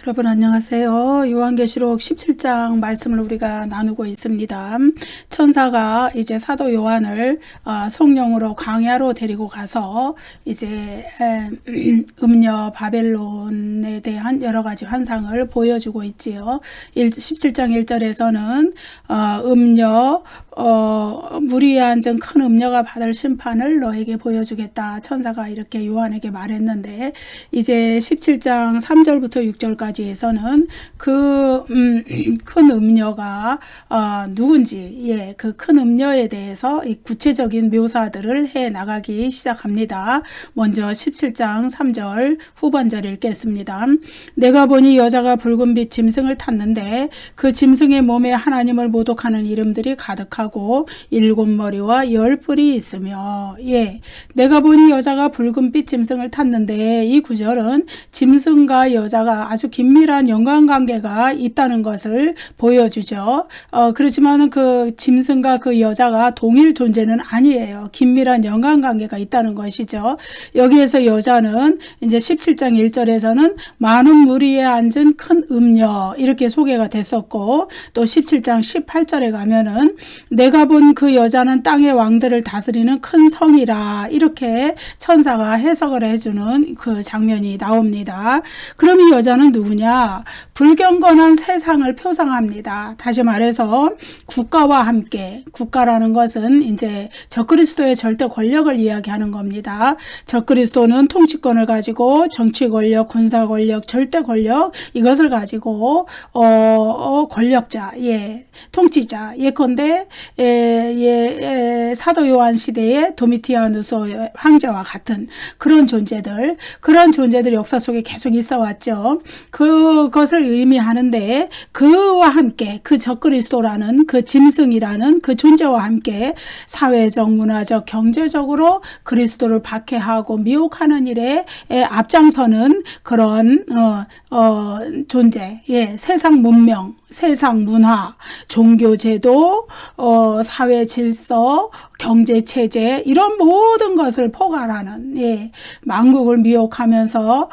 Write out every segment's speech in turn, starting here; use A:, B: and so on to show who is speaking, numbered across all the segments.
A: 여러분 안녕하세요. 요한계시록 17장 말씀을 우리가 나누고 있습니다. 천사가 이제 사도 요한을 성령으로 광야로 데리고 가서 이제 음녀 바벨론에 대한 여러 가지 환상을 보여주고 있지요. 17장 1절에서는 음녀 물 위에 앉은 큰 음녀가 받을 심판을 너에게 보여주겠다. 천사가 이렇게 요한에게 말했는데 이제 17장 3절부터 6절까지 에서는 그 큰 음녀가 누군지 그 큰 음녀에 대해서 구체적인 묘사들을 해 나가기 시작합니다. 먼저 17장 3절 후반절 읽겠습니다. 내가 보니 여자가 붉은빛 짐승을 탔는데 그 짐승의 몸에 하나님을 모독하는 이름들이 가득하고 7머리와 10뿔이 있으며 내가 보니 여자가 붉은빛 짐승을 탔는데 이 구절은 짐승과 여자가 아주 긴밀한 연관관계가 있다는 것을 보여주죠. 그렇지만 그 짐승과 그 여자가 동일 존재는 아니에요. 긴밀한 연관관계가 있다는 것이죠. 여기에서 여자는 이제 17장 1절에서는 많은 물 위에 앉은 큰 음녀 이렇게 소개가 됐었고, 또 17장 18절에 가면은 내가 본 그 여자는 땅의 왕들을 다스리는 큰 성이라 이렇게 천사가 해석을 해주는 그 장면이 나옵니다. 그럼 이 여자는 누구냐? 불경건한 세상을 표상합니다. 다시 말해서 국가와 함께, 국가라는 것은 이제 적그리스도의 절대 권력을 이야기하는 겁니다. 적그리스도는 통치권을 가지고 정치 권력, 군사 권력, 절대 권력 이것을 가지고 권력자, 통치자 예컨대 사도 요한 시대의 도미티아누스 황제와 같은 그런 존재들이 역사 속에 계속 있어 왔죠. 그것을 의미하는데 그와 함께 그 적그리스도라는 그 짐승이라는 그 존재와 함께 사회적, 문화적, 경제적으로 그리스도를 박해하고 미혹하는 일에 앞장서는 그런 존재, 세상 문명, 세상 문화, 종교 제도, 사회 질서, 경제 체제 이런 모든 것을 포괄하는 만국을 미혹하면서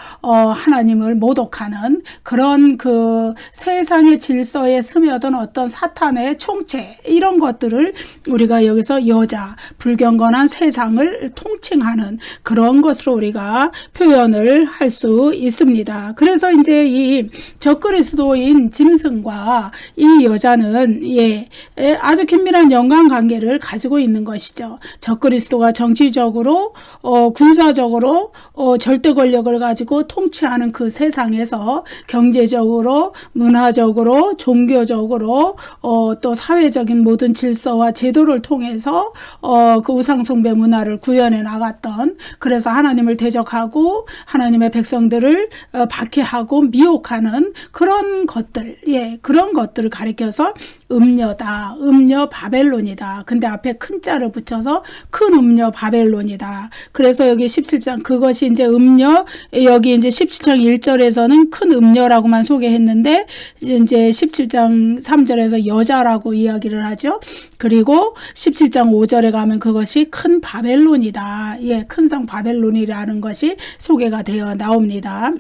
A: 하나님을 모독하는 그런 그 세상의 질서에 스며든 어떤 사탄의 총체 이런 것들을 우리가 여기서 여자, 불경건한 세상을 통칭하는 그런 것으로 우리가 표현을 할 수 있습니다. 그래서 이제 이 적그리스도인 짐승과 이 여자는 아주 긴밀한 연관관계를 가지고 있는 것이죠. 적그리스도가 정치적으로 군사적으로 절대 권력을 가지고 통치하는 그 세상에서 경제적으로, 문화적으로, 종교적으로 또 사회적인 모든 질서와 제도를 통해서 그 우상숭배 문화를 구현해 나갔던, 그래서 하나님을 대적하고 하나님의 백성들을 박해하고 미혹하는 그런 것들, 그런 것들을 가리켜서 음녀다, 음녀 바벨론이다. 근데 앞에 큰 자를 붙여서 큰 음녀 바벨론이다. 그래서 여기 17장 그것이 이제 음녀, 여기 이제 17장 1절에서는 큰 음녀라고만 소개했는데 이제 17장 3절에서 여자라고 이야기를 하죠. 그리고 17장 5절에 가면 그것이 큰 바벨론이다. 큰 성 바벨론이라는 것이 소개가 되어 나옵니다.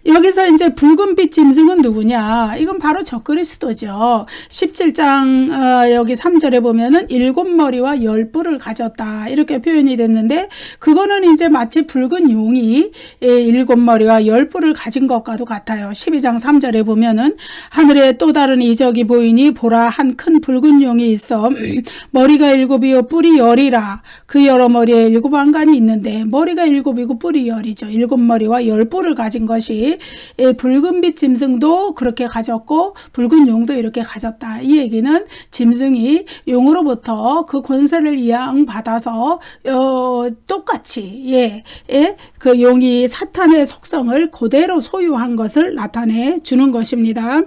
A: 여기서 이제 붉은빛 짐승은 누구냐? 이건 바로 적그리스도죠. 17장 여기 3절에 보면은 7머리와 10뿔을 가졌다 이렇게 표현이 됐는데 그거는 이제 마치 붉은 용이 7머리와 10뿔을 가진 것과도 같아요. 12장 3절에 보면은 하늘에 또 다른 이적이 보이니 보라 한 큰 붉은 용이 있어 머리가 7이요 뿔이 10이라. 그 여러 머리에 7안간이 있는데 머리가 7이고 뿔이 10이죠. 7머리와 10뿔을 가진 것이 붉은빛 짐승도 그렇게 가졌고 붉은 용도 이렇게 가졌다. 이 얘기는 짐승이 용으로부터 그 권세를 이양받아서 똑같이 그 용이 사탄의 속성을 그대로 소유한 것을 나타내 주는 것입니다.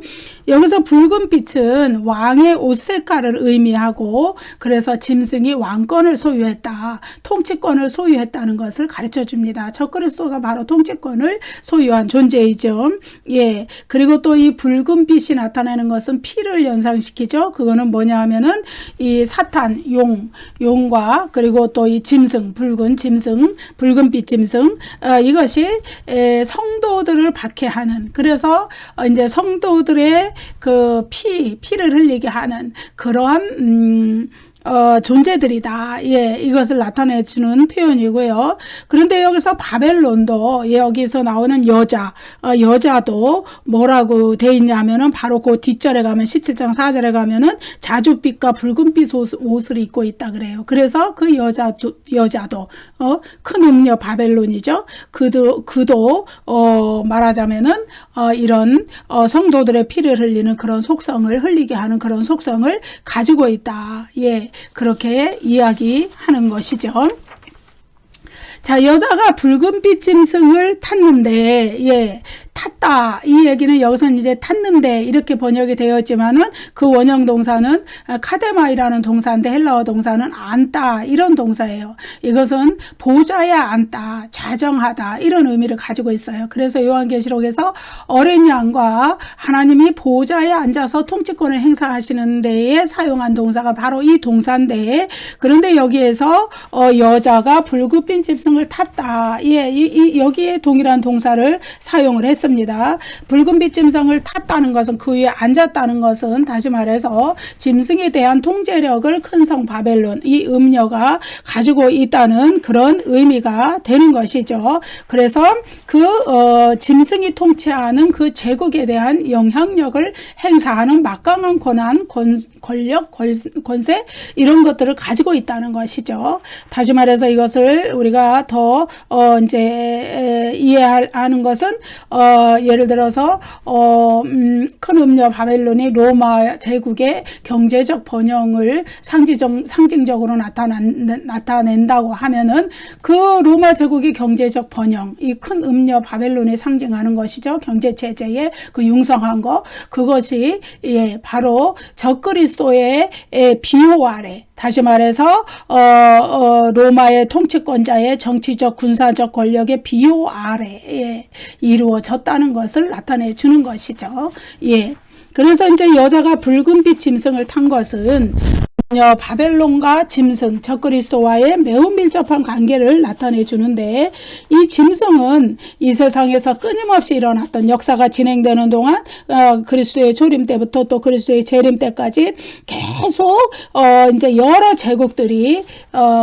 A: 여기서 붉은빛은 왕의 옷 색깔을 의미하고 그래서 짐승이 왕권을 소유했다, 통치권을 소유했다는 것을 가르쳐 줍니다. 적그리스도가 바로 통치권을 소유한 존재이죠. 예. 그리고 또 이 붉은 빛이 나타나는 것은 피를 연상시키죠. 그거는 뭐냐 하면은 이 사탄, 용과 그리고 또 이 짐승, 붉은 짐승, 붉은빛 짐승, 이것이 성도들을 박해하는, 그래서 이제 성도들의 그 피를 흘리게 하는 그러한 존재들이다. 예, 이것을 나타내 주는 표현이고요. 그런데 여기서 바벨론도, 여기서 나오는 여자도 뭐라고 돼 있냐면은 바로 그 뒷절에 가면 17장 4절에 가면은 자줏빛과 붉은빛 옷을 입고 있다 그래요. 그래서 그 여자도 큰 음녀 바벨론이죠. 그도 말하자면은 이런 성도들의 피를 흘리는 그런 속성을 흘리게 하는 그런 속성을 가지고 있다. 예. 그렇게 이야기하는 것이죠. 자, 여자가 붉은빛 짐승을 탔는데, 예, 탔다. 이 얘기는 여기서는 이제 탔는데 이렇게 번역이 되었지만은 그 원형 동사는 카데마이라는 동사인데 헬라어 동사는 안다 이런 동사예요. 이것은 보좌에 앉다, 좌정하다 이런 의미를 가지고 있어요. 그래서 요한계시록에서 어린 양과 하나님이 보좌에 앉아서 통치권을 행사하시는 데에 사용한 동사가 바로 이 동사인데, 그런데 여기에서 여자가 붉은빛 짐승을 탔다. 예, 여기에 동일한 동사를 사용을 했습니다. 붉은빛 짐승을 탔다는 것은, 그 위에 앉았다는 것은 다시 말해서 짐승에 대한 통제력을 큰 성 바벨론, 이 음녀가 가지고 있다는 그런 의미가 되는 것이죠. 그래서 그 짐승이 통치하는 그 제국에 대한 영향력을 행사하는 막강한 권한, 권력, 권세 이런 것들을 가지고 있다는 것이죠. 다시 말해서 이것을 우리가 더 이제 이해하는 것은 예를 들어서 큰 음녀 바벨론이 로마 제국의 경제적 번영을 상징적으로 나타낸다고 하면은 그 로마 제국의 경제적 번영, 이 큰 음녀 바벨론이 상징하는 것이죠. 경제 체제의 그 융성한 것, 그것이 바로 적그리스도의 비호 아래, 다시 말해서 로마의 통치권자의 정치적 군사적 권력의 비호 아래에 이루어졌다는 것을 나타내 주는 것이죠. 예. 그래서 이제 여자가 붉은빛 짐승을 탄 것은 바벨론과 짐승, 적그리스도와의 매우 밀접한 관계를 나타내 주는데, 이 짐승은 이 세상에서 끊임없이 일어났던 역사가 진행되는 동안 그리스도의 조림 때부터 또 그리스도의 재림 때까지 계속 이제 여러 제국들이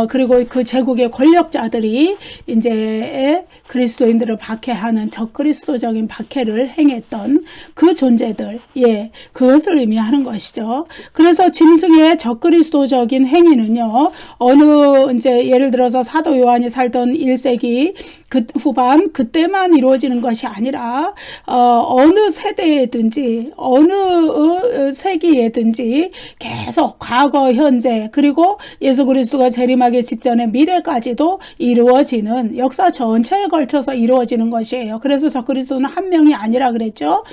A: 그리고 그 제국의 권력자들이 이제 그리스도인들을 박해하는 적그리스도적인 박해를 행했던 그 존재들, 예, 그것을 의미하는 것이죠. 그래서 짐승의 적그리스도적인 행위는요, 어느 이제 예를 들어서 사도 요한이 살던 1세기 그 후반 그때만 이루어지는 것이 아니라 어느 세대에든지 어느 세기에든지 계속 과거, 현재, 그리고 예수 그리스도가 재림하기 직전의 미래까지도 이루어지는, 역사 전체에 걸쳐서 이루어지는 것이에요. 그래서 적그리스도는 한 명이 아니라 그랬죠.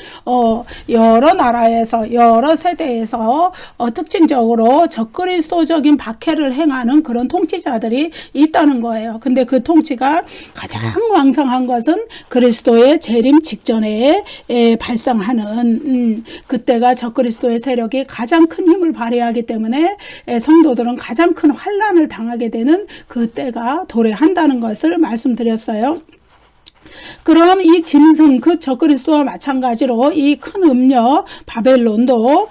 A: 여러 나라에서 여러 세대에서 특징적으로 적그리스도적인 박해를 행하는 그런 통치자들이 있다는 거예요. 근데 그 통치가 가장 왕성한 것은 그리스도의 재림 직전에 발생하는 그때가 적그리스도의 세력이 가장 큰 힘을 발휘하기 때문에 성도들은 가장 큰 환난을 당하게 되는 그때가 도래한다는 것을 말씀드렸어요. 그럼 이 짐승, 그 적그리스도와 마찬가지로 이 큰 음녀 바벨론도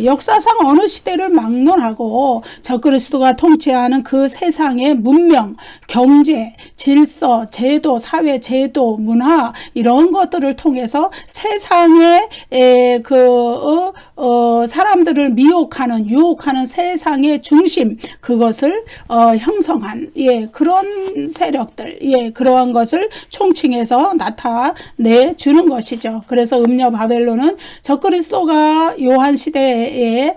A: 역사상 어느 시대를 막론하고 적그리스도가 통치하는 그 세상의 문명, 경제, 질서, 제도, 사회 제도, 문화 이런 것들을 통해서 세상의 사람들을 미혹하는, 유혹하는 세상의 중심, 그것을 형성한 그런 세력들, 그러한 것을 총칭해서 나타내 주는 것이죠. 그래서 음녀 바벨론은 적그리스도가 요한 시대에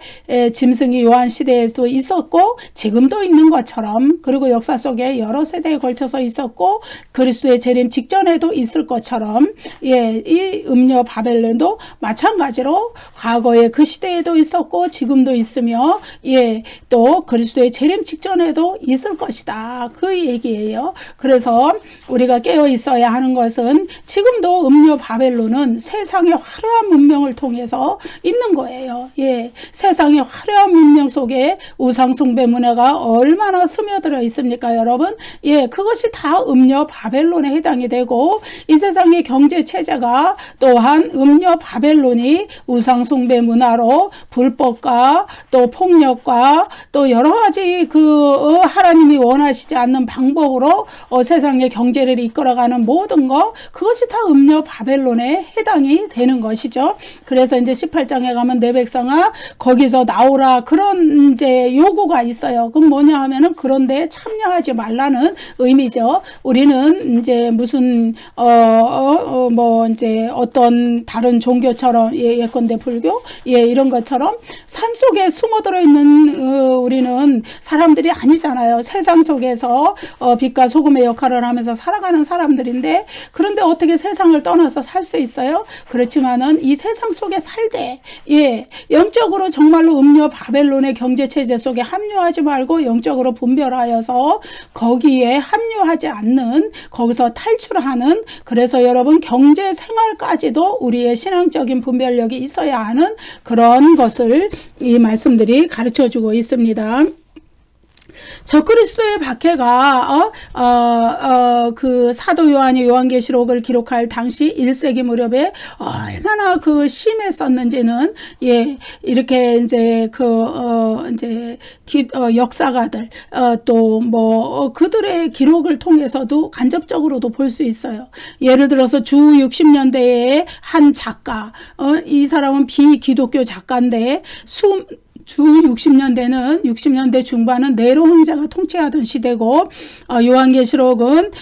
A: 짐승이 요한 시대에도 있었고 지금도 있는 것처럼, 그리고 역사 속에 여러 세대에 걸쳐서 있었고 그리스도의 재림 직전에도 있을 것처럼 이 음녀 바벨론도 마찬가지로 과거에 그 시대에도 있었고 지금도 있으며 또 그리스도의 재림 직전에도 있을 것이다, 그 얘기예요. 그래서 우리가 깨어 있어야 하는 있다는 것은 지금도 음료 바벨론은 세상의 화려한 문명을 통해서 있는 거예요. 예, 세상의 화려한 문명 속에 우상숭배 문화가 얼마나 스며들어 있습니까, 여러분? 예, 그것이 다 음료 바벨론에 해당이 되고, 이 세상의 경제 체제가 또한 음료 바벨론이 우상숭배 문화로 불법과 또 폭력과 또 여러 가지 하나님이 원하시지 않는 방법으로 세상의 경제를 이끌어가는 모든 것, 그것이 다 음료 바벨론에 해당이 되는 것이죠. 그래서 이제 18장에 가면 내 백성아 거기서 나오라, 그런 이제 요구가 있어요. 그럼 뭐냐 하면은 그런데 참여하지 말라는 의미죠. 우리는 이제 무슨 뭐 이제 어떤 다른 종교처럼, 예컨대 불교, 이런 것처럼 산속에 숨어들어 있는 우리는 사람들이 아니잖아요. 세상 속에서 빛과 소금의 역할을 하면서 살아가는 사람들인데, 그런데 어떻게 세상을 떠나서 살 수 있어요? 그렇지만은 이 세상 속에 살되, 영적으로 정말로 음료 바벨론의 경제체제 속에 합류하지 말고 영적으로 분별하여서 거기에 합류하지 않는, 거기서 탈출하는, 그래서 여러분 경제 생활까지도 우리의 신앙적인 분별력이 있어야 하는 그런 것을 이 말씀들이 가르쳐주고 있습니다. 적그리스도의 박해가 그 사도 요한이 요한계시록을 기록할 당시 1세기 무렵에 얼마나 심했었는지는, 이렇게 이제 역사가들 또 뭐 그들의 기록을 통해서도 간접적으로도 볼 수 있어요. 예를 들어서 주 60년대에 한 작가, 이 사람은 비기독교 작가인데 주 60년대 중반은 네로 황제가 통치하던 시대고, 요한계시록은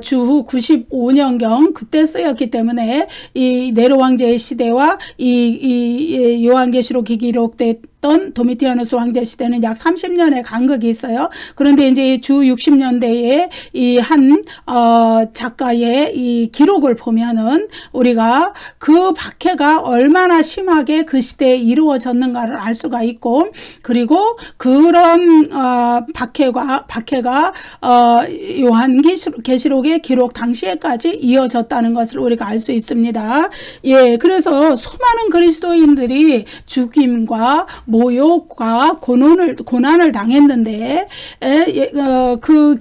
A: 주후 95년경 그때 쓰였기 때문에 이 네로 황제의 시대와 이 요한계시록이 기록됐던 도미티아누스 황제 시대는 약 30년의 간극이 있어요. 그런데 이제 주 60년대에 이 한 작가의 이 기록을 보면은 우리가 그 박해가 얼마나 심하게 그 시대에 이루어졌는가를 알 수가 있고, 그리고 그런 박해가 요한계시록의 기록 당시에까지 이어졌다는 것을 우리가 알 수 있습니다. 그래서 수많은 그리스도인들이 죽임과 모욕과 고난을 당했는데, 그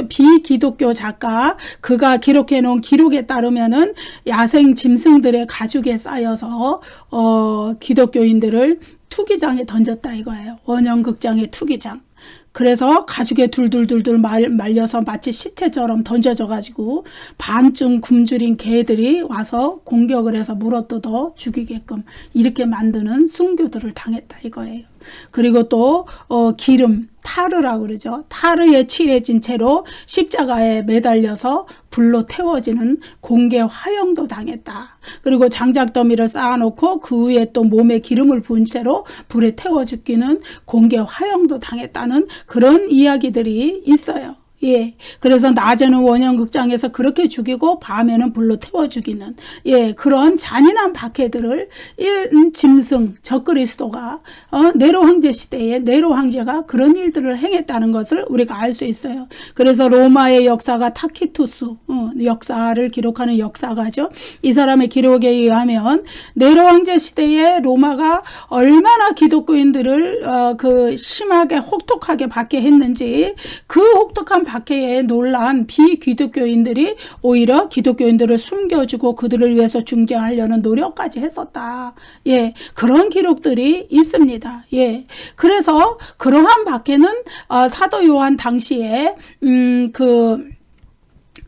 A: 비기독교 작가, 그가 기록해 놓은 기록에 따르면은 야생 짐승들의 가죽에 쌓여서 기독교인들을 투기장에 던졌다 이거예요. 원형극장의 투기장. 그래서 가죽에 둘둘둘둘 말려서 마치 시체처럼 던져져 가지고 반쯤 굶주린 개들이 와서 공격을 해서 물어뜯어 죽이게끔 이렇게 만드는 순교들을 당했다 이거예요. 그리고 또 기름, 타르라고 그러죠. 타르에 칠해진 채로 십자가에 매달려서 불로 태워지는 공개 화형도 당했다. 그리고 장작더미를 쌓아놓고 그 위에 또 몸에 기름을 부은 채로 불에 태워 죽기는 공개 화형도 당했다는 그런 이야기들이 있어요. 그래서 낮에는 원형극장에서 그렇게 죽이고 밤에는 불로 태워 죽이는 그런 잔인한 박해들을 짐승 적그리스도가 네로 황제 시대에 네로 황제가 그런 일들을 행했다는 것을 우리가 알 수 있어요. 그래서 로마의 역사가 타키투스 역사를 기록하는 역사가죠. 이 사람의 기록에 의하면 네로 황제 시대에 로마가 얼마나 기독교인들을 심하게 혹독하게 박해했는지, 그 혹독한 박해에 놀란 비기독교인들이 오히려 기독교인들을 숨겨주고 그들을 위해서 중재하려는 노력까지 했었다. 그런 기록들이 있습니다. 그래서 그러한 박해는 사도 요한 당시에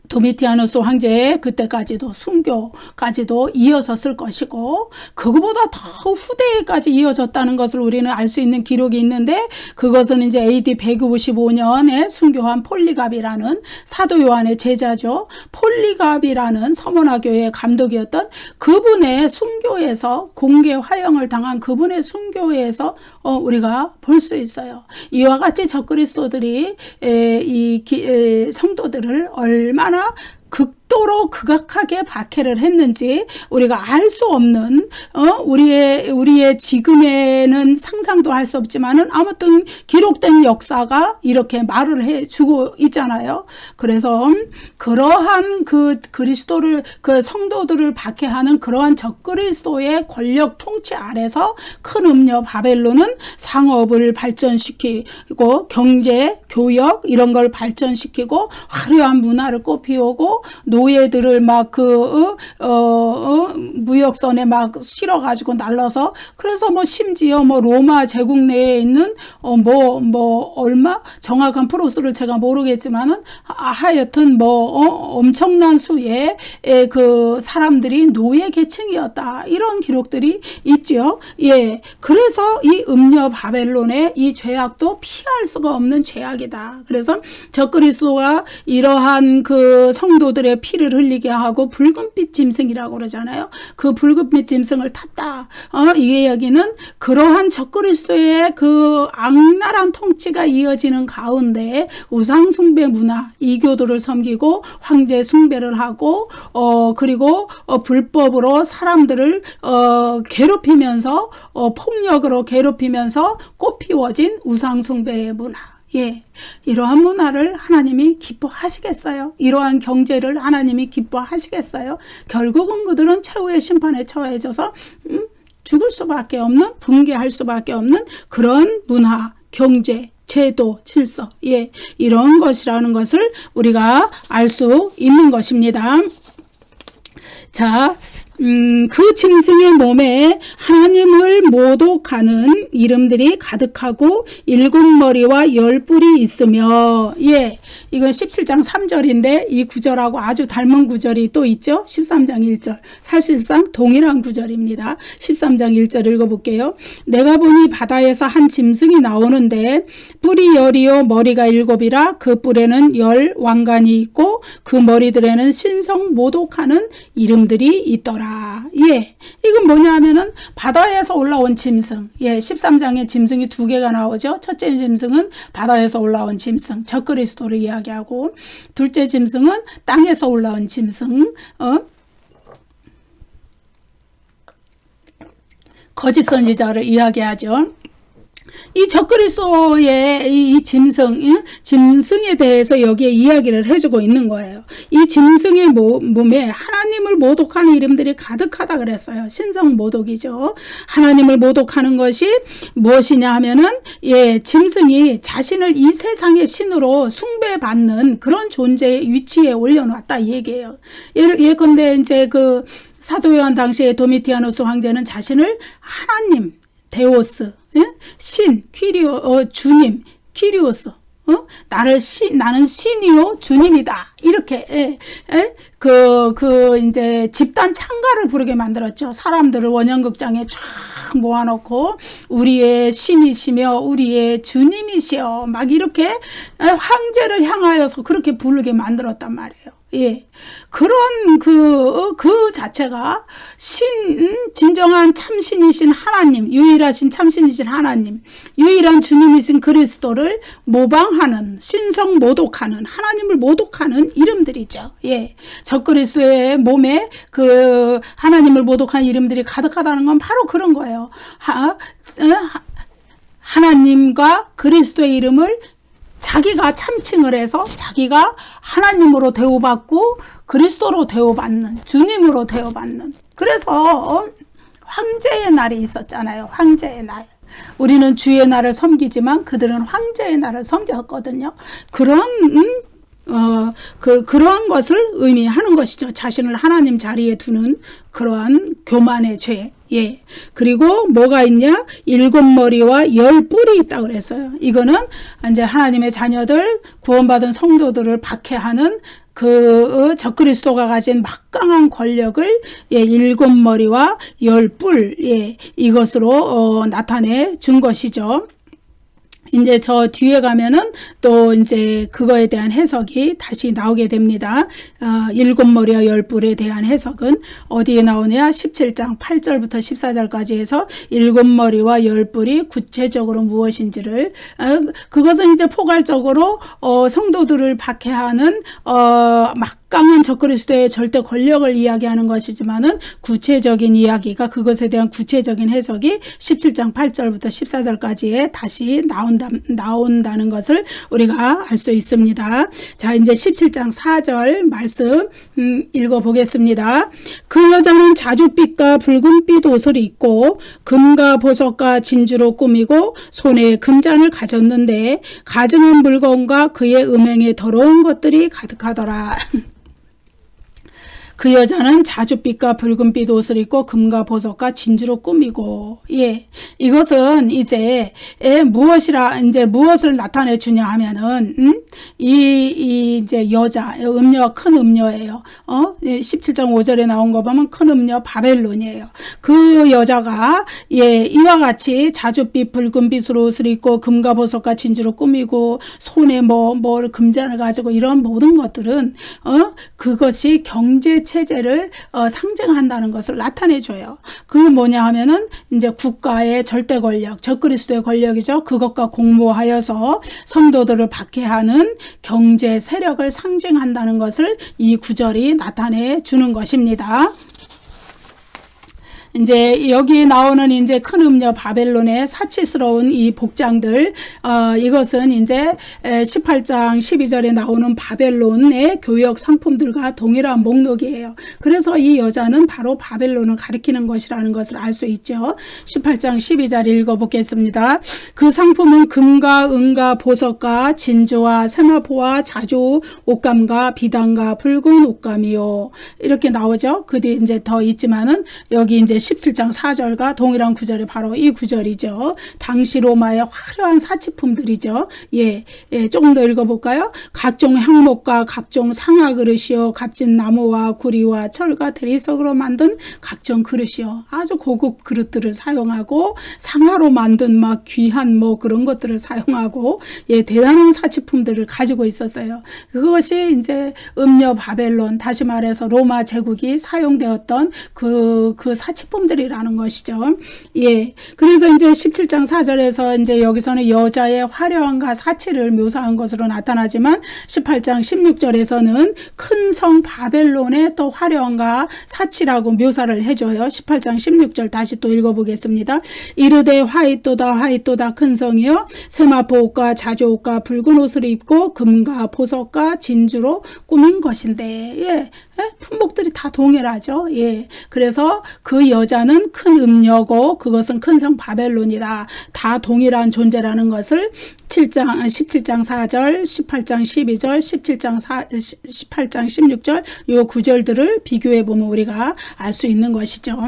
A: 도미티아누스 황제의 그때까지도 순교까지도 이어졌을 것이고, 그거보다 더 후대까지 이어졌다는 것을 우리는 알 수 있는 기록이 있는데, 그것은 이제 AD 155년에 순교한 폴리갑이라는 사도 요한의 제자죠. 폴리갑이라는 서머나 교회의 감독이었던 그분의 순교에서, 공개 화형을 당한 그분의 순교에서 우리가 볼 수 있어요. 이와 같이 적그리스도들이 성도들을 얼마나 극도로 극악하게 박해를 했는지 우리가 알 수 없는 우리의 지금에는 상상도 할 수 없지만은 아무튼 기록된 역사가 이렇게 말을 해주고 있잖아요. 그래서 그러한 그 그리스도를 그 성도들을 박해하는 그러한 적그리스도의 권력 통치 아래서 큰 음녀 바벨론은 상업을 발전시키고 경제, 교역 이런 걸 발전시키고 화려한 문화를 꽃피우고 노예들을 막 무역선에 막 실어가지고 날라서 그래서 뭐 심지어 뭐 로마 제국 내에 있는 얼마 정확한 프로스를 제가 모르겠지만은 하여튼 엄청난 수의 그 사람들이 노예 계층이었다 이런 기록들이 있죠. 예, 그래서 이 음녀 바벨론의 이 죄악도 피할 수가 없는 죄악이다. 그래서 적그리스도가 이러한 그 성도들의 피를 흘리게 하고 붉은빛 짐승이라고 그러잖아요. 그 붉은빛 짐승을 탔다. 이 이야기는 그러한 적그리스도의 그 악랄한 통치가 이어지는 가운데 우상숭배 문화, 이교도를 섬기고 황제 숭배를 하고 그리고 불법으로 사람들을 괴롭히면서 폭력으로 괴롭히면서 꽃피워진 우상숭배의 문화. 예, 이러한 문화를 하나님이 기뻐하시겠어요? 이러한 경제를 하나님이 기뻐하시겠어요? 결국은 그들은 최후의 심판에 처해져서 죽을 수밖에 없는, 붕괴할 수밖에 없는 그런 문화, 경제, 제도, 질서, 예, 이런 것이라는 것을 우리가 알 수 있는 것입니다. 자, 그 짐승의 몸에 하나님을 모독하는 이름들이 가득하고 7머리와 10뿔이 있으며, 예, 이건 17장 3절인데 이 구절하고 아주 닮은 구절이 또 있죠. 13장 1절. 사실상 동일한 구절입니다. 13장 1절 읽어볼게요. 내가 보니 바다에서 한 짐승이 나오는데 뿔이 10이요 머리가 7이라 그 뿔에는 10 왕관이 있고 그 머리들에는 신성 모독하는 이름들이 있더라. 예, 이건 뭐냐 하면은 바다에서 올라온 짐승. 예, 13장에 짐승이 2개가 나오죠. 첫째 짐승은 바다에서 올라온 짐승, 적그리스도를 이야기하고, 둘째 짐승은 땅에서 올라온 짐승, 거짓 선지자를 이야기하죠. 이 적그리스도의 이 짐승에 대해서 여기에 이야기를 해주고 있는 거예요. 이 짐승의 몸에 하나님을 모독하는 이름들이 가득하다 그랬어요. 신성 모독이죠. 하나님을 모독하는 것이 무엇이냐 하면은, 예, 짐승이 자신을 이 세상의 신으로 숭배받는 그런 존재의 위치에 올려놨다 이 얘기예요. 예컨대 이제 그 사도 요한 당시에 도미티아누스 황제는 자신을 하나님, 데오스, 예? 신, 주님, 키리오스, 나는 신이요, 주님이다. 이렇게, 이제 집단 찬가를 부르게 만들었죠. 사람들을 원형극장에 쫙 모아놓고, 우리의 신이시며, 우리의 주님이시여, 막 이렇게 황제를 향하여서 그렇게 부르게 만들었단 말이에요. 예. 그런 그 자체가 진정한 참신이신 하나님, 유일하신 참신이신 하나님, 유일한 주님이신 그리스도를 모방하는, 신성 모독하는, 하나님을 모독하는 이름들이죠. 예. 적그리스도의 몸에 그 하나님을 모독하는 이름들이 가득하다는 건 바로 그런 거예요. 하나님과 그리스도의 이름을 자기가 참칭을 해서 자기가 하나님으로 대우받고 그리스도로 대우받는, 주님으로 대우받는. 그래서 황제의 날이 있었잖아요. 황제의 날. 우리는 주의 날을 섬기지만 그들은 황제의 날을 섬겼거든요. 그러한 것을 의미하는 것이죠. 자신을 하나님 자리에 두는 그러한 교만의 죄. 예. 그리고 뭐가 있냐? 7머리와 10뿔이 있다고 그랬어요. 이거는 이제 하나님의 자녀들, 구원받은 성도들을 박해하는 그 적그리스도가 가진 막강한 권력을, 예, 7머리와 10뿔, 예, 이것으로 나타내 준 것이죠. 이제 저 뒤에 가면은 또 이제 그거에 대한 해석이 다시 나오게 됩니다. 7머리와 10뿔에 대한 해석은 어디에 나오냐? 17장 8절부터 14절까지 해서 7머리와 10뿔이 구체적으로 무엇인지를, 그것은 이제 포괄적으로 성도들을 박해하는 막강한 적그리스도의 절대 권력을 이야기하는 것이지만은 구체적인 이야기가 그것에 대한 구체적인 해석이 17장 8절부터 14절까지에 다시 나온다는 것을 우리가 알 수 있습니다. 자, 이제 17장 4절 말씀 읽어보겠습니다. 그 여자는 자줏빛과 붉은빛 옷을 입고 금과 보석과 진주로 꾸미고 손에 금잔을 가졌는데 가증한 물건과 그의 음행에 더러운 것들이 가득하더라. 그 여자는 자줏빛과 붉은빛 옷을 입고 금과 보석과 진주로 꾸미고, 예, 이것은 이제 무엇을 나타내 주냐 하면은 이제 여자 큰 음녀예요. 17장 5절에 나온 거 보면 큰 음녀 바벨론이에요. 그 여자가 이와 같이 자줏빛 붉은빛으로 옷을 입고 금과 보석과 진주로 꾸미고 손에 금잔을 가지고 이런 모든 것들은 그것이 경제 체제를 상징한다는 것을 나타내줘요. 그게 뭐냐 하면은 이제 국가의 절대 권력, 적그리스도의 권력이죠. 그것과 공모하여서 성도들을 박해하는 경제 세력을 상징한다는 것을 이 구절이 나타내 주는 것입니다. 이제 여기 나오는 이제 큰 음녀 바벨론의 사치스러운 이 복장들, 이것은 이제 18장 12절에 나오는 바벨론의 교역 상품들과 동일한 목록이에요. 그래서 이 여자는 바로 바벨론을 가리키는 것이라는 것을 알 수 있죠. 18장 12절 읽어보겠습니다. 그 상품은 금과 은과 보석과 진주와 세마포와 자주 옷감과 비단과 붉은 옷감이요. 이렇게 나오죠. 그 뒤에 이제 더 있지만은 여기 이제 17장 4절과 동일한 구절이 바로 이 구절이죠. 당시 로마의 화려한 사치품들이죠. 조금 더 읽어볼까요? 각종 향목과 각종 상아 그릇이요, 값진 나무와 구리와 철과 대리석으로 만든 각종 그릇이요. 아주 고급 그릇들을 사용하고 상아로 만든 막 귀한 그런 것들을 사용하고 대단한 사치품들을 가지고 있었어요. 그것이 이제 음녀 바벨론, 다시 말해서 로마 제국이 사용되었던 그 사치품들이라는 것이죠. 그래서 이제 17장 4절에서 이제 여기서는 여자의 화려함과 사치를 묘사한 것으로 나타나지만 18장 16절에서는 큰 성 바벨론의 또 화려함과 사치라고 묘사를 해줘요. 18장 16절 다시 또 읽어보겠습니다. 이르되 화이또다 큰 성이요, 세마포 옷과 자주 옷과 붉은 옷을 입고 금과 보석과 진주로 꾸민 것인데, 품목들이 다 동일하죠. 그래서 그 여자는 큰 음녀고 그것은 큰 성 바벨론이다. 다 동일한 존재라는 것을 17장 4절, 18장 12절, 18장 16절 요 구절들을 비교해 보면 우리가 알 수 있는 것이죠.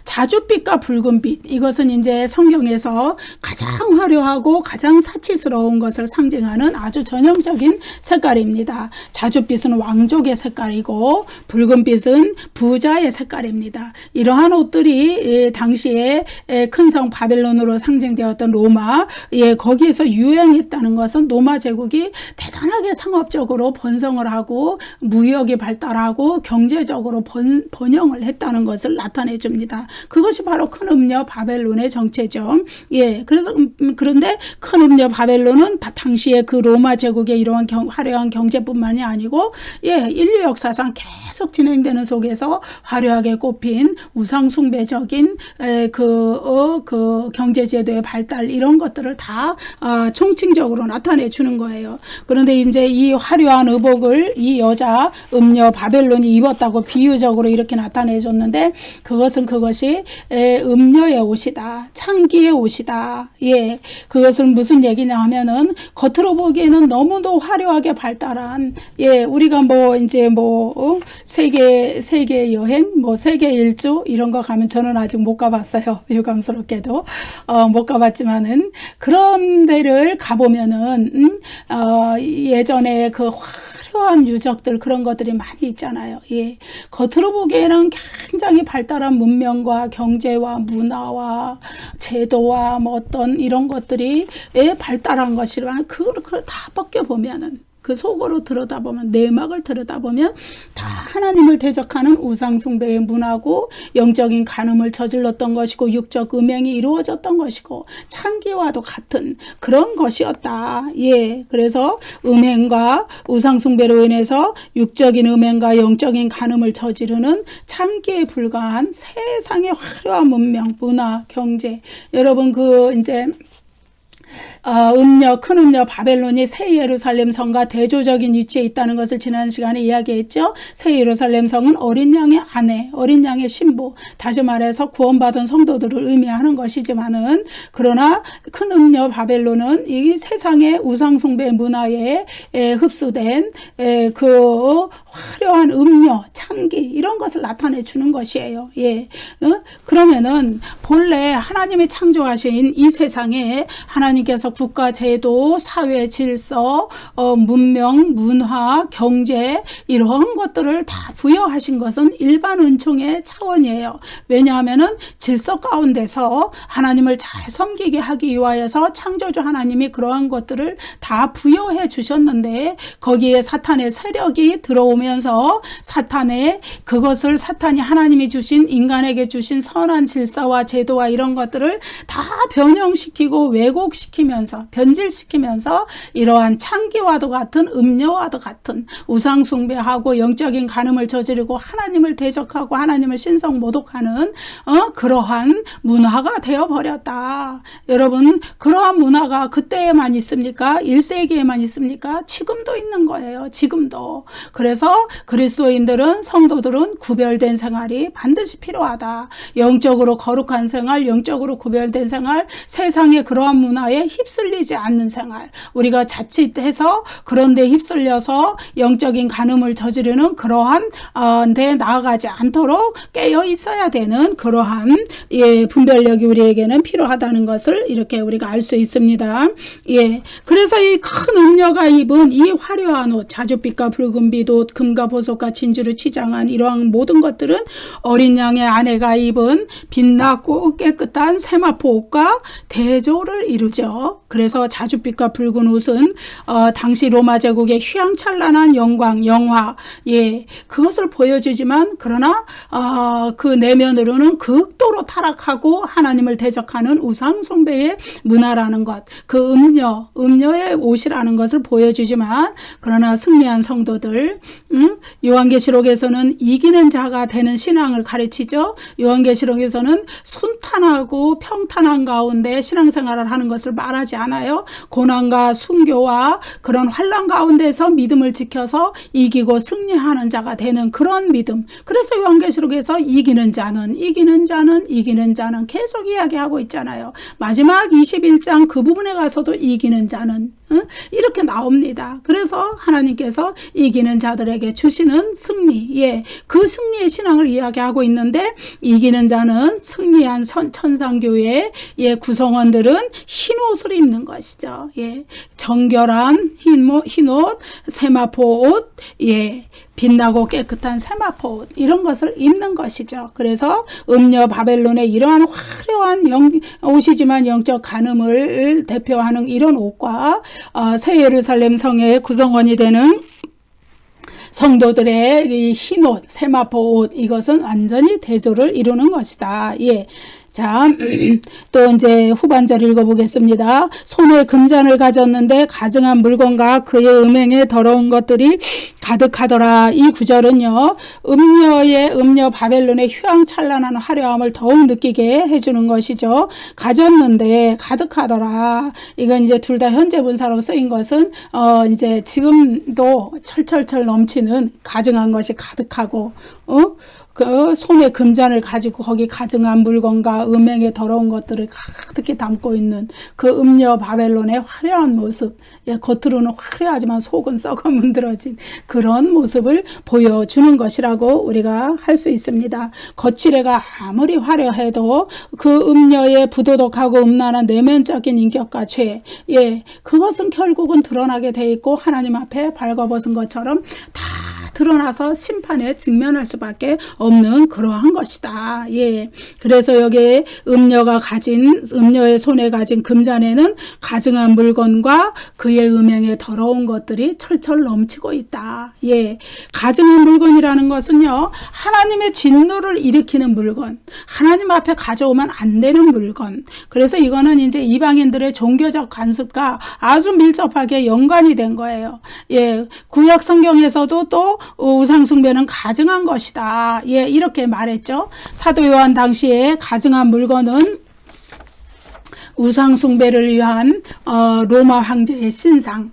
A: 자줏빛과 붉은빛, 이것은 이제 성경에서 가장 화려하고 가장 사치스러운 것을 상징하는 아주 전형적인 색깔입니다. 자줏빛은 왕족의 색깔이고 붉은빛은 부자의 색깔입니다. 이러한 옷들이 당시에 큰 성 바벨론으로 상징되었던 로마, 거기에서 유행했다는 것은 로마 제국이 대단하게 상업적으로 번성을 하고 무역이 발달하고 경제적으로 번영을 했다는 것을 나타내 줍니다. 그것이 바로 큰 음녀 바벨론의 정체죠. 그런데 큰 음녀 바벨론은 당시에 그 로마 제국의 이러한 화려한 경제뿐만이 아니고 인류 역사상 계속 진행되는 속에서 화려하게 꼽힌 우상숭배적인 그 경제제도의 발달, 이런 것들을 다 총칭적으로 나타내 주는 거예요. 그런데 이제 이 화려한 의복을 이 여자 음녀 바벨론이 입었다고 비유적으로 이렇게 나타내 줬는데, 그것이 음녀의 옷이다, 창기의 옷이다. 그것은 무슨 얘기냐 하면은 겉으로 보기에는 너무도 화려하게 발달한, 우리가 세계 여행, 세계 일주 이런 거 가면 저는 아직 못 가봤어요. 유감스럽게도 못 가봤지만은 그런 데를 가보면은 예전에 그 화려한 유적들, 그런 것들이 많이 있잖아요. 겉으로 보기에는 굉장히 발달한 문명과 경제와 문화와 제도와 어떤 이런 것들이 발달한 것이지만 그걸 다 벗겨보면은 그 속으로 들여다보면, 내막을 들여다보면 다 하나님을 대적하는 우상숭배의 문화고 영적인 간음을 저질렀던 것이고 육적 음행이 이루어졌던 것이고 창기와도 같은 그런 것이었다. 예, 그래서 음행과 우상숭배로 인해서 육적인 음행과 영적인 간음을 저지르는 창기에 불과한 세상의 화려한 문명, 문화, 경제. 여러분 이제 큰 음녀 바벨론이 새 예루살렘 성과 대조적인 위치에 있다는 것을 지난 시간에 이야기했죠. 새 예루살렘 성은 어린 양의 아내, 어린 양의 신부, 다시 말해서 구원받은 성도들을 의미하는 것이지만은, 그러나 큰 음녀 바벨론은 이 세상의 우상숭배 문화에 흡수된 그 화려한 음녀, 창기 이런 것을 나타내 주는 것이에요. 예. 그러면은 본래 하나님이 창조하신 이 세상에 하나님께서 국가 제도, 사회 질서, 문명, 문화, 경제 이런 것들을 다 부여하신 것은 일반 은총의 차원이에요. 왜냐하면은 질서 가운데서 하나님을 잘 섬기게 하기 위하여서 창조주 하나님이 그러한 것들을 다 부여해 주셨는데, 거기에 사탄의 세력이 들어오면서 그것을 사탄이 하나님이 주신, 인간에게 주신 선한 질서와 제도와 이런 것들을 다 변형시키고 왜곡시키면서, 변질시키면서 이러한 창기와도 같은, 음녀와도 같은 우상숭배하고 영적인 간음을 저지르고 하나님을 대적하고 하나님을 신성 모독하는 그러한 문화가 되어버렸다. 여러분, 그러한 문화가 그때에만 있습니까? 1세기에만 있습니까? 지금도 있는 거예요. 지금도. 그래서 그리스도인들은, 성도들은 구별된 생활이 반드시 필요하다. 영적으로 거룩한 생활, 영적으로 구별된 생활, 세상의 그러한 문화에 휩쓸리지 않는 생활, 우리가 자칫해서 그런 데 휩쓸려서 영적인 간음을 저지르는 그러한 데 나아가지 않도록 깨어 있어야 되는 그러한 분별력이 우리에게는 필요하다는 것을 이렇게 우리가 알 수 있습니다. 예, 그래서 이 큰 음녀가 입은 이 화려한 옷, 자줏빛과 붉은빛 옷, 금과 보석과 진주로 치장한 이러한 모든 것들은 어린 양의 아내가 입은 빛나고 깨끗한 세마포 옷과 대조를 이루죠. 그래서 자줏빛과 붉은 옷은 당시 로마 제국의 휘황찬란한 영광, 영화, 예, 그것을 보여주지만, 그러나 그 내면으로는 극도로 타락하고 하나님을 대적하는 우상숭배의 문화라는 것, 그 음녀의 옷이라는 것을 보여주지만, 그러나 승리한 성도들, 요한계시록에서는 이기는 자가 되는 신앙을 가르치죠. 요한계시록에서는 순탄하고 평탄한 가운데 신앙생활을 하는 것을 말하지 않아요. 고난과 순교와 그런 환난 가운데서 믿음을 지켜서 이기고 승리하는 자가 되는 그런 믿음. 그래서 요한계시록에서 이기는 자는 계속 이야기하고 있잖아요. 마지막 21장 그 부분에 가서도 이기는 자는 이렇게 나옵니다. 그래서 하나님께서 이기는 자들에게 주시는 승리, 예, 그 승리의 신앙을 이야기하고 있는데, 이기는 자는, 승리한 천상교회의 구성원들은 흰 옷을 입는 것이죠. 예, 정결한 흰 옷, 세마포 옷, 예, 빛나고 깨끗한 세마포 옷, 이런 것을 입는 것이죠. 그래서 음녀 바벨론의 이러한 화려한 옷이지만 영적 간음을 대표하는 이런 옷과 새 예루살렘 성의 구성원이 되는 성도들의 이 흰옷, 세마포 옷, 이것은 완전히 대조를 이루는 것이다. 예. 자, 또 이제 후반절 읽어보겠습니다. 손에 금잔을 가졌는데 가증한 물건과 그의 음행에 더러운 것들이 가득하더라. 이 구절은요, 음녀 바벨론의 휘황찬란한 화려함을 더욱 느끼게 해주는 것이죠. 가졌는데 가득하더라. 이건 이제 둘 다 현재 분사로 쓰인 것은 이제 지금도 철철철 넘치는 가증한 것이 가득하고, 그 손에 금잔을 가지고 거기 가증한 물건과 음행에 더러운 것들을 가득히 담고 있는 그 음녀 바벨론의 화려한 모습, 예, 겉으로는 화려하지만 속은 썩어 문드러진 그런 모습을 보여주는 것이라고 우리가 할 수 있습니다. 거칠애가 아무리 화려해도 그 음녀의 부도덕하고 음란한 내면적인 인격과 죄, 예, 그것은 결국은 드러나게 돼 있고 하나님 앞에 발가벗은 것처럼 다 드러나서 심판에 직면할 수밖에 없는 그러한 것이다. 예. 그래서 여기에 음녀의 손에 가진 금잔에는 가증한 물건과 그의 음행에 더러운 것들이 철철 넘치고 있다. 예. 가증한 물건이라는 것은요, 하나님의 진노를 일으키는 물건, 하나님 앞에 가져오면 안 되는 물건. 그래서 이거는 이제 이방인들의 종교적 관습과 아주 밀접하게 연관이 된 거예요. 예. 구약 성경에서도 또 우상숭배는 가증한 것이다. 예. 이렇게 말했죠. 사도 요한 당시에 가증한 물건은 우상숭배를 위한 로마 황제의 신상,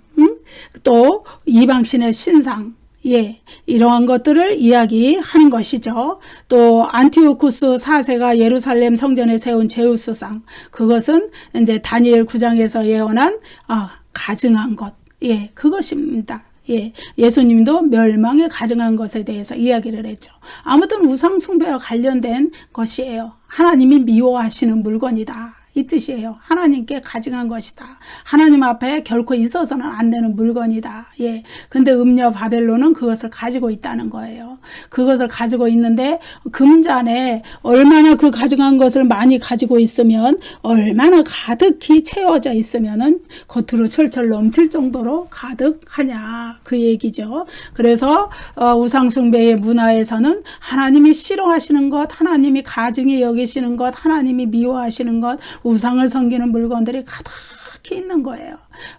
A: 또 이방신의 신상, 예, 이러한 것들을 이야기하는 것이죠. 또 안티오쿠스 4세가 예루살렘 성전에 세운 제우스상, 그것은 이제 다니엘 9장에서 예언한 가증한 것, 예, 그것입니다. 예, 예수님도 멸망에 가증한 것에 대해서 이야기를 했죠. 아무튼 우상숭배와 관련된 것이에요. 하나님이 미워하시는 물건이다. 이 뜻이에요. 하나님께 가증한 것이다. 하나님 앞에 결코 있어서는 안 되는 물건이다. 예. 근데 음녀 바벨론은 그것을 가지고 있다는 거예요. 그것을 가지고 있는데 금잔에 얼마나 그 가증한 것을 많이 가지고 있으면, 얼마나 가득히 채워져 있으면은 겉으로 철철 넘칠 정도로 가득하냐, 그 얘기죠. 그래서 우상숭배의 문화에서는 하나님이 싫어하시는 것, 하나님이 가증히 여기시는 것, 하나님이 미워하시는 것, 우상을 섬기는 물건들이 가득히 있는 거예요.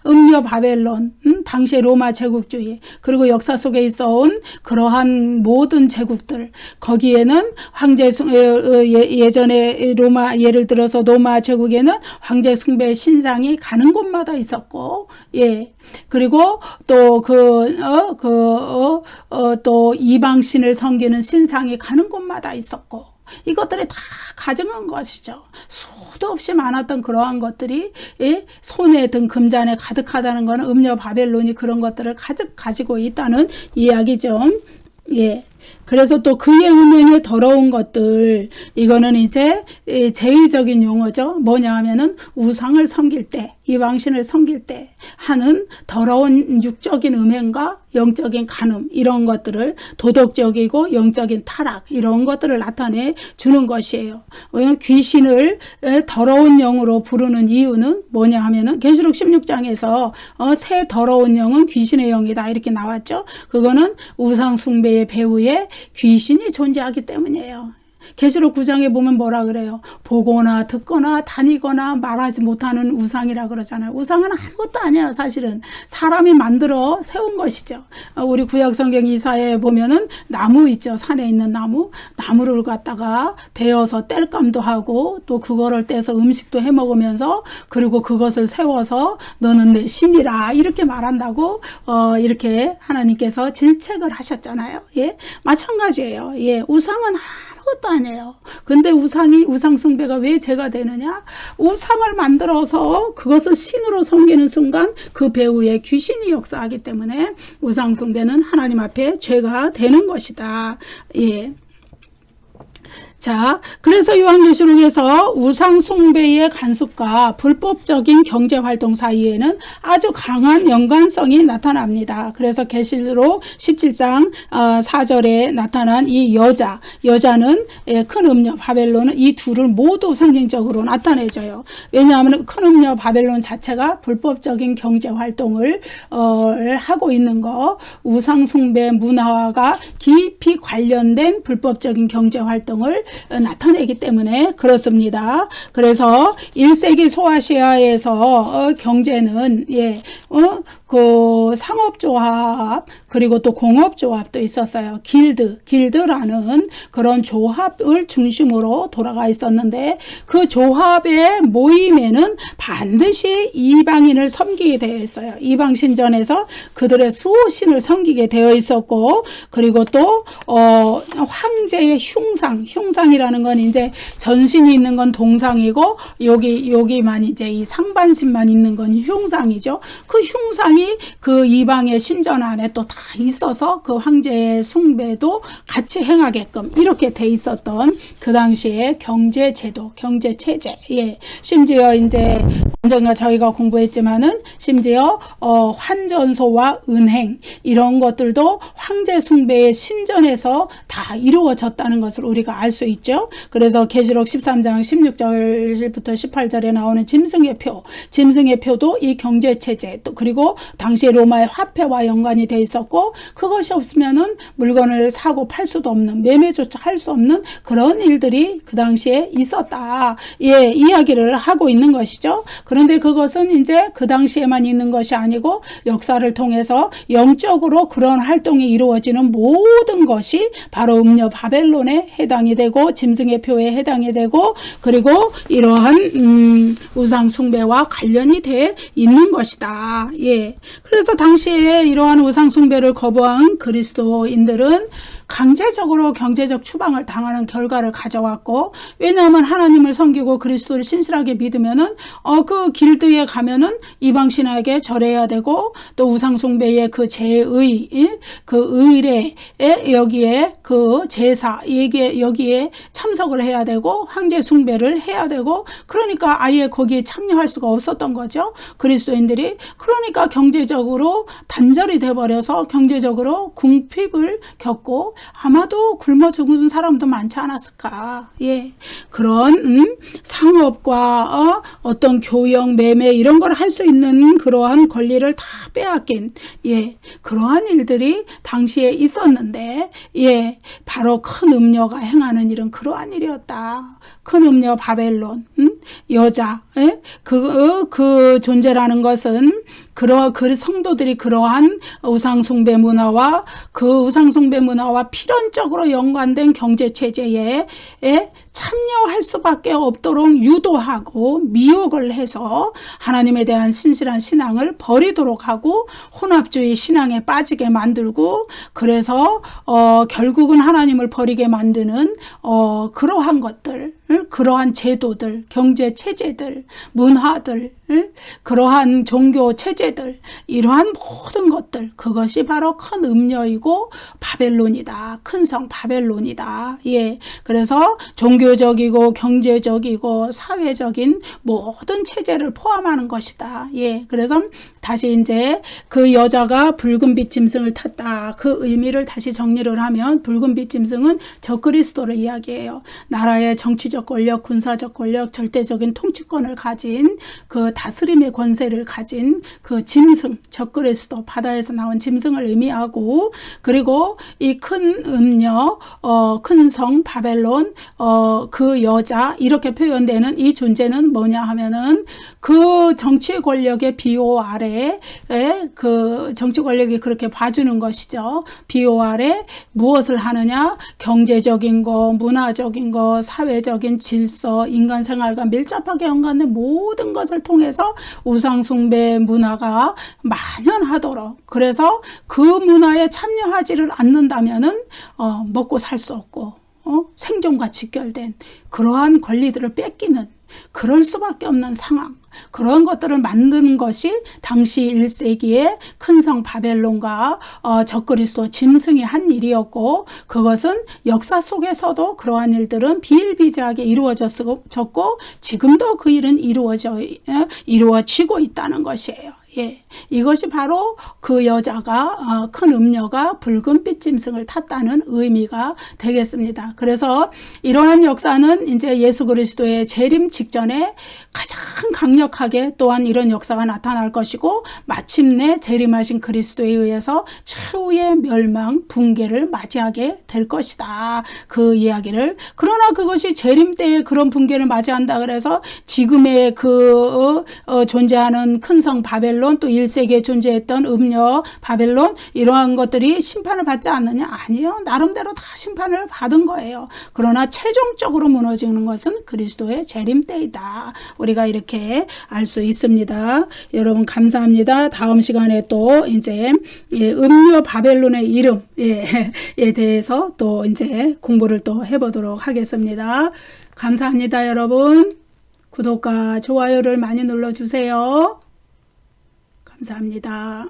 A: 음녀 바벨론, 당시의 로마 제국주의, 그리고 역사 속에 있어온 그러한 모든 제국들, 거기에는 예전에 로마, 예를 들어서 로마 제국에는 황제 숭배 신상이 가는 곳마다 있었고, 예. 그리고 또 또 이방신을 섬기는 신상이 가는 곳마다 있었고, 이것들이 다 가증한 것이죠. 수도 없이 많았던 그러한 것들이, 예, 손에 든 금잔에 가득하다는 것은 음녀 바벨론이 그런 것들을 가지고 있다는 이야기죠. 예. 그래서 또 그의 음행에 더러운 것들, 이거는 이제 제의적인 용어죠. 뭐냐 하면은 우상을 섬길 때, 이방신을 섬길 때 하는 더러운 육적인 음행과 영적인 간음, 이런 것들을, 도덕적이고 영적인 타락, 이런 것들을 나타내 주는 것이에요. 왜냐하면 귀신을 더러운 영으로 부르는 이유는 뭐냐 하면은 계시록 16장에서 새 더러운 영은 귀신의 영이다, 이렇게 나왔죠. 그거는 우상 숭배의 배후에 귀신이 존재하기 때문이에요. 계시록 9장에 보면 뭐라 그래요? 보거나 듣거나 다니거나 말하지 못하는 우상이라 그러잖아요. 우상은 아무것도 아니에요. 사실은 사람이 만들어 세운 것이죠. 우리 구약성경 이사야에 보면은 나무 있죠. 산에 있는 나무를 갖다가 베어서 땔감도 하고, 또 그거를 떼서 음식도 해 먹으면서, 그리고 그것을 세워서 너는 내 신이라, 이렇게 말한다고 이렇게 하나님께서 질책을 하셨잖아요. 예, 마찬가지예요. 예, 우상은 아무것도 아니에요. 근데 우상 숭배가 왜 죄가 되느냐? 우상을 만들어서 그것을 신으로 섬기는 순간 그 배후에 귀신이 역사하기 때문에 우상 숭배는 하나님 앞에 죄가 되는 것이다. 예. 자, 그래서 요한계시록에서 우상 숭배의 간섭과 불법적인 경제활동 사이에는 아주 강한 연관성이 나타납니다. 그래서 계시록 17장 4절에 나타난 이 여자는 큰 음녀 바벨론은 이 둘을 모두 상징적으로 나타내줘요. 왜냐하면 큰 음녀 바벨론 자체가 불법적인 경제활동을 하고 있는 거, 우상 숭배 문화가 깊이 관련된 불법적인 경제활동을 나타내기 때문에 그렇습니다. 그래서 1세기 소아시아에서 경제는, 예, 그 상업조합, 그리고 또 공업조합도 있었어요. 길드라는 그런 조합을 중심으로 돌아가 있었는데, 그 조합의 모임에는 반드시 이방인을 섬기게 되어 있어요. 이방신전에서 그들의 수호신을 섬기게 되어 있었고, 그리고 또 황제의 흉상 흉상이라는 건 이제 전신이 있는 건 동상이고 여기만 이제 이 상반신만 있는 건 흉상이죠. 그 흉상이 그 이방의 신전 안에 또 다 있어서 그 황제의 숭배도 같이 행하게끔 이렇게 돼 있었던 그 당시에 경제제도, 경제체제. 예. 심지어 이제 언젠가 저희가 공부했지만은 심지어 환전소와 은행 이런 것들도 황제 숭배의 신전에서 다 이루어졌다는 것을 우리가 알 수 있죠. 그래서 계시록 13장 16절부터 18절에 나오는 짐승의 표도 이 경제체제 또 그리고 당시 로마의 화폐와 연관이 돼 있었고 그것이 없으면은 물건을 사고 팔 수도 없는 매매조차 할 수 없는 그런 일들이 그 당시에 있었다. 예, 이야기를 하고 있는 것이죠. 그런데 그것은 이제 그 당시에만 있는 것이 아니고 역사를 통해서 영적으로 그런 활동이 이루어지는 모든 것이 바로 음녀 바벨론에 해당이 되고 짐승의 표에 해당이 되고 그리고 이러한 우상 숭배와 관련이 돼 있는 것이다. 예. 그래서 당시에 이러한 우상 숭배를 거부한 그리스도인들은 강제적으로 경제적 추방을 당하는 결과를 가져왔고 왜냐하면 하나님을 섬기고 그리스도를 신실하게 믿으면은 그 길드에 가면은 이방 신에게 절해야 되고 또 우상 숭배의 그 제의 그 의례에 여기에 그 제사 여기에 참석을 해야 되고 황제 숭배를 해야 되고 그러니까 아예 거기에 참여할 수가 없었던 거죠. 그리스도인들이 그러니까 경제적으로 단절이 돼 버려서 경제적으로 궁핍을 겪고 아마도 굶어 죽은 사람도 많지 않았을까. 예. 그런 상업과 어떤 교역, 매매 이런 걸 할 수 있는 그러한 권리를 다 빼앗긴 그러한 일들이 당시에 있었는데 바로 큰 음녀가 행하는 일은 그러한 일이었다. 큰 음녀 바벨론 여자 그 존재라는 것은 그 성도들이 그러한 우상숭배 문화와 그 우상숭배 문화와 필연적으로 연관된 경제체제에 참여할 수밖에 없도록 유도하고 미혹을 해서 하나님에 대한 신실한 신앙을 버리도록 하고 혼합주의 신앙에 빠지게 만들고 그래서 결국은 하나님을 버리게 만드는 그러한 것들 그러한 제도들, 경제 체제들, 문화들, 그러한 종교 체제들, 이러한 모든 것들, 그것이 바로 큰 음녀이고 바벨론이다. 큰 성 바벨론이다. 예. 그래서 종교적이고 경제적이고 사회적인 모든 체제를 포함하는 것이다. 예. 그래서 다시 이제 그 여자가 붉은빛 짐승을 탔다. 그 의미를 다시 정리를 하면 붉은빛 짐승은 적그리스도를 이야기해요. 나라의 정치적 권력, 군사적 권력, 절대적인 통치권을 가진 그 다스림의 권세를 가진 그 짐승, 적그리스도, 바다에서 나온 짐승을 의미하고 그리고 이 큰 음녀, 큰 성 바벨론, 그 여자 이렇게 표현되는 이 존재는 뭐냐 하면은 그 정치 권력의 비호 아래에 그 정치 권력이 그렇게 봐주는 것이죠. 비호 아래 무엇을 하느냐? 경제적인 거, 문화적인 거, 사회적인 질서, 인간 생활과 밀접하게 연관된 모든 것을 통해서 우상숭배 문화가 만연하도록 그래서 그 문화에 참여하지를 않는다면은 먹고 살 수 없고 생존과 직결된 그러한 권리들을 뺏기는 그럴 수밖에 없는 상황 그런 것들을 만드는 것이 당시 1세기의 큰 성 바벨론과 적그리스도 짐승이 한 일이었고 그것은 역사 속에서도 그러한 일들은 비일비재하게 이루어졌고 지금도 그 일은 이루어지고 있다는 것이에요. 예, 이것이 바로 그 여자가 큰 음녀가 붉은빛 짐승을 탔다는 의미가 되겠습니다. 그래서 이러한 역사는 이제 예수 그리스도의 재림 직전에 가장 강력하게 또한 이런 역사가 나타날 것이고 마침내 재림하신 그리스도에 의해서 최후의 멸망, 붕괴를 맞이하게 될 것이다. 그 이야기를 그러나 그것이 재림 때에 그런 붕괴를 맞이한다 그래서 지금의 그 존재하는 큰 성 바벨론 바벨론, 또 1세기에 존재했던 음녀 바벨론, 이러한 것들이 심판을 받지 않느냐? 아니요. 나름대로 다 심판을 받은 거예요. 그러나 최종적으로 무너지는 것은 그리스도의 재림 때이다. 우리가 이렇게 알 수 있습니다. 여러분 감사합니다. 다음 시간에 또 이제 음녀 바벨론의 이름에 대해서 또 이제 공부를 또 해보도록 하겠습니다. 감사합니다, 여러분. 구독과 좋아요를 많이 눌러주세요. 감사합니다.